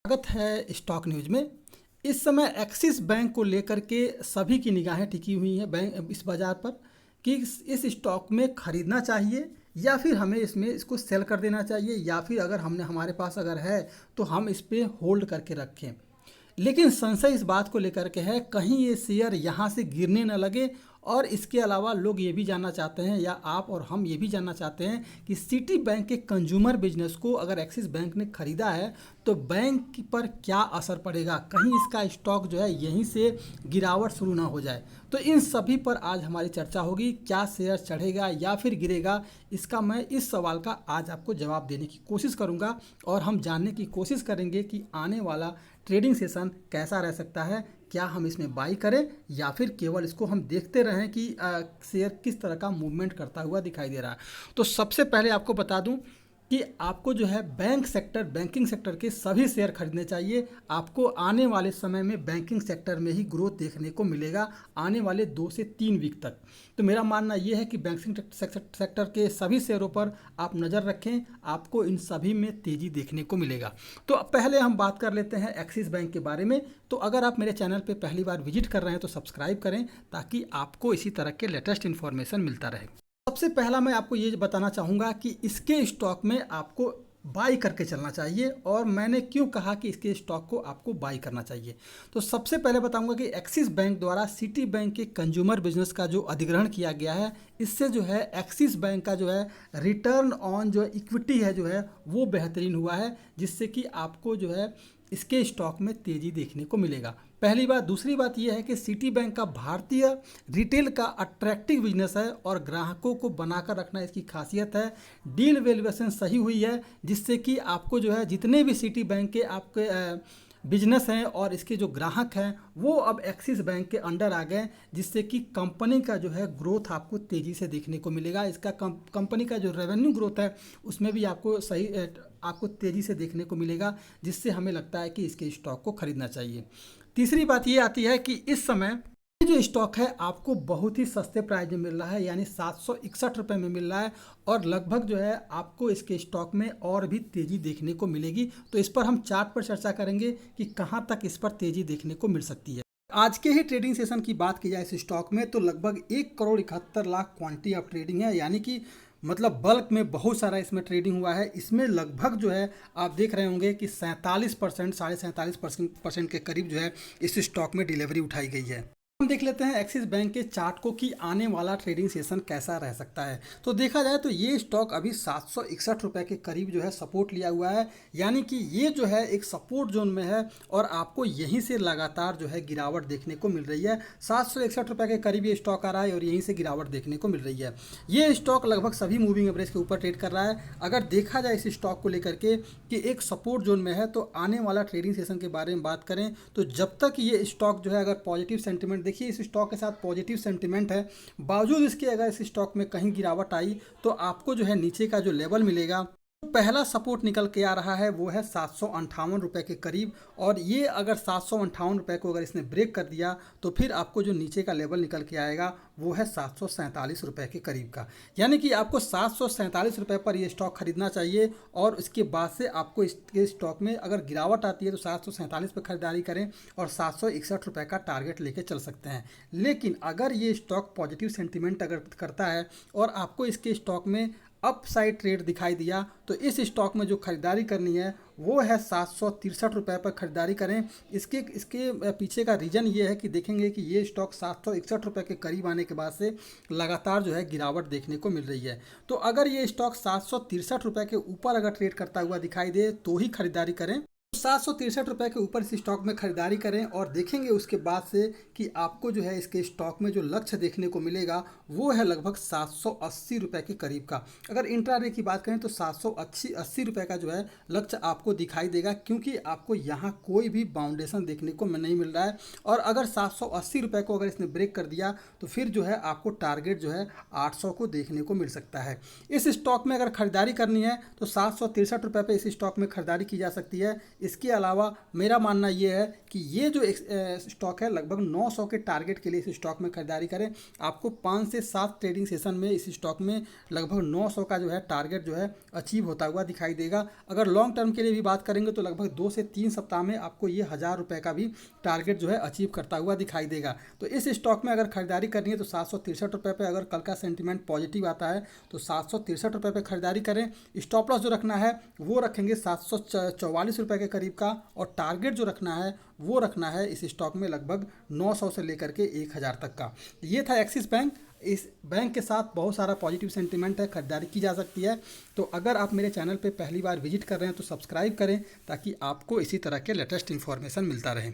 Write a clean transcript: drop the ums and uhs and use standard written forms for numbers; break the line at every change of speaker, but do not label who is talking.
स्वागत है stock news में। इस समय एक्सिस बैंक को लेकर के सभी की निगाहें टिकी हुई हैं बैंक इस बाज़ार पर कि इस स्टॉक में खरीदना चाहिए या फिर हमें इसको सेल कर देना चाहिए, या फिर अगर हमारे पास अगर है तो हम इस पे होल्ड करके रखें। लेकिन संशय इस बात को लेकर के है कहीं ये शेयर यहाँ से गिरने न लगे। और इसके अलावा लोग ये भी जानना चाहते हैं, या आप और हम ये भी जानना चाहते हैं कि सिटी बैंक के कंज्यूमर बिजनेस को अगर एक्सिस बैंक ने खरीदा है तो बैंक पर क्या असर पड़ेगा, कहीं इसका स्टॉक जो है यहीं से गिरावट शुरू ना हो जाए। तो इन सभी पर आज हमारी चर्चा होगी। क्या शेयर चढ़ेगा या फिर गिरेगा, इसका मैं इस सवाल का आज आपको जवाब देने की कोशिश करूंगा। और हम जानने की कोशिश करेंगे कि आने वाला ट्रेडिंग सेशन कैसा रह सकता है, क्या हम इसमें बाई करें या फिर केवल इसको हम देखते रहें कि शेयर किस तरह का मूवमेंट करता हुआ दिखाई दे रहा है। तो सबसे पहले आपको बता दूं कि आपको जो है बैंकिंग सेक्टर के सभी शेयर खरीदने चाहिए। आपको आने वाले समय में बैंकिंग सेक्टर में ही ग्रोथ देखने को मिलेगा आने वाले 2 से 3 वीक तक। तो मेरा मानना यह है कि बैंकिंग सेक्टर के सभी शेयरों पर आप नज़र रखें, आपको इन सभी में तेज़ी देखने को मिलेगा। तो पहले हम बात कर लेते हैं एक्सिस बैंक के बारे में। तो अगर आप मेरे चैनल पर पहली बार विजिट कर रहे हैं तो सब्सक्राइब करें ताकि आपको इसी तरह के लेटेस्ट इन्फॉर्मेशन मिलता रहे। सबसे पहला मैं आपको ये बताना चाहूँगा कि इसके स्टॉक में आपको बाई करके चलना चाहिए, और मैंने क्यों कहा कि इसके स्टॉक को आपको बाई करना चाहिए। तो सबसे पहले बताऊंगा कि एक्सिस बैंक द्वारा सिटी बैंक के कंज्यूमर बिजनेस का जो अधिग्रहण किया गया है, इससे जो है एक्सिस बैंक का जो है रिटर्न ऑन जो इक्विटी है जो है वो बेहतरीन हुआ है, जिससे कि आपको जो है इसके स्टॉक में तेज़ी देखने को मिलेगा। पहली बात। दूसरी बात यह है कि सिटी बैंक का भारतीय रिटेल का अट्रैक्टिव बिजनेस है और ग्राहकों को बनाकर रखना इसकी खासियत है। डील वैल्यूएशन सही हुई है, जिससे कि आपको जो है जितने भी सिटी बैंक के आपके बिजनेस हैं और इसके जो ग्राहक हैं वो अब एक्सिस बैंक के अंडर आ गए, जिससे कि कंपनी का जो है ग्रोथ आपको तेज़ी से देखने को मिलेगा। इसका कंपनी का जो रेवेन्यू ग्रोथ है उसमें भी आपको तेज़ी से देखने को मिलेगा, जिससे हमें लगता है कि इसके स्टॉक को खरीदना चाहिए। तीसरी बात ये आती है कि इस समय जो स्टॉक है आपको बहुत ही सस्ते प्राइस में मिल रहा है, यानी 761 रुपये में मिल रहा है, और लगभग जो है आपको इसके स्टॉक में और भी तेज़ी देखने को मिलेगी। तो इस पर हम चार्ट पर चर्चा करेंगे कि कहां तक इस पर तेज़ी देखने को मिल सकती है। आज के ही ट्रेडिंग सेशन की बात की जाए इस स्टॉक में तो लगभग 1,71,00,000 क्वांटिटी ऑफ ट्रेडिंग है, यानी कि मतलब बल्क में बहुत सारा इसमें ट्रेडिंग हुआ है। इसमें लगभग जो है आप देख रहे होंगे कि 47%, 47.5% के करीब जो है इस स्टॉक में डिलीवरी उठाई गई है। हम देख लेते हैं एक्सिस बैंक के चार्ट को कि आने वाला ट्रेडिंग सेशन कैसा रह सकता है। तो देखा जाए तो ये स्टॉक अभी 761 रुपये के करीब जो है सपोर्ट लिया हुआ है, यानी कि ये जो है एक सपोर्ट जोन में है और आपको यहीं से लगातार जो है गिरावट देखने को मिल रही है। 761 रुपये के करीब ये स्टॉक आ रहा है और यहीं से गिरावट देखने को मिल रही है। ये स्टॉक लगभग सभी मूविंग एवरेज के ऊपर ट्रेड कर रहा है। अगर देखा जाए इस स्टॉक को लेकर के कि एक सपोर्ट जोन में है, तो आने वाला ट्रेडिंग सेशन के बारे में बात करें तो जब तक ये स्टॉक जो है अगर पॉजिटिव सेंटिमेंट, देखिए इस स्टॉक के साथ पॉजिटिव सेंटिमेंट है, बावजूद इसके अगर इस स्टॉक में कहीं गिरावट आई तो आपको जो है नीचे का जो लेवल मिलेगा, पहला सपोर्ट निकल के आ रहा है वो है 758 रुपये के करीब। और ये अगर 758 रुपये को अगर इसने ब्रेक कर दिया तो फिर आपको जो नीचे का लेवल निकल के आएगा वो है 747 रुपये के करीब का, यानी कि आपको 747 रुपये पर ये स्टॉक खरीदना चाहिए। और इसके बाद से आपको इसके स्टॉक में अगर गिरावट आती है तो 747 पर खरीदारी करें और 761 रुपये का टारगेट लेके चल सकते हैं। लेकिन अगर ये स्टॉक पॉजिटिव सेंटिमेंट अगर करता है और आपको इसके स्टॉक में अपसाइड ट्रेड दिखाई दिया तो इस स्टॉक में जो खरीदारी करनी है वो है 763 रुपये पर खरीदारी करें। इसके पीछे का रीज़न ये है कि देखेंगे कि ये स्टॉक 761 रुपये के करीब आने के बाद से लगातार जो है गिरावट देखने को मिल रही है। तो अगर ये स्टॉक 763 रुपये के ऊपर अगर ट्रेड करता हुआ दिखाई दे तो ही खरीदारी करें। 763 रुपये के ऊपर इस स्टॉक में खरीदारी करें और देखेंगे उसके बाद से कि आपको जो है इसके स्टॉक में जो लक्ष्य देखने को मिलेगा वो है लगभग 780 रुपये के करीब का। अगर इंट्राडे की बात करें तो 780 रुपये का जो है लक्ष्य आपको दिखाई देगा, क्योंकि आपको यहाँ कोई भी बाउंडेशन देखने को नहीं मिल रहा है। और अगर 780 रुपये को अगर इसने ब्रेक कर दिया तो फिर जो है आपको टारगेट जो है 800 को देखने को मिल सकता है। इस स्टॉक में अगर खरीदारी करनी है तो 763 रुपये पर इस स्टॉक में खरीदारी की जा सकती है। इसके अलावा मेरा मानना ये है कि ये जो स्टॉक है लगभग 900 के टारगेट के लिए इस स्टॉक में खरीदारी करें। आपको 5 से 7 ट्रेडिंग सेशन में इस स्टॉक में लगभग 900 का जो है टारगेट जो है अचीव होता हुआ दिखाई देगा। अगर लॉन्ग टर्म के लिए भी बात करेंगे तो लगभग 2 से 3 सप्ताह में आपको ये 1000 रुपये का भी टारगेट जो है अचीव करता हुआ दिखाई देगा। तो इस स्टॉक में अगर खरीदारी करनी है तो 763 रुपये पे, अगर कल का सेंटीमेंट पॉजिटिव आता है तो 763 रुपये पे खरीदारी करें। स्टॉप लॉस जो रखना है वो रखेंगे 744 रुपये के करीब का, और टारगेट जो रखना है वो रखना है इस स्टॉक में लगभग 900 से लेकर के 1000 तक का। ये था एक्सिस बैंक। इस बैंक के साथ बहुत सारा पॉजिटिव सेंटीमेंट है, खरीदारी की जा सकती है। तो अगर आप मेरे चैनल पे पहली बार विजिट कर रहे हैं तो सब्सक्राइब करें ताकि आपको इसी तरह के लेटेस्ट इन्फॉर्मेशन मिलता रहे।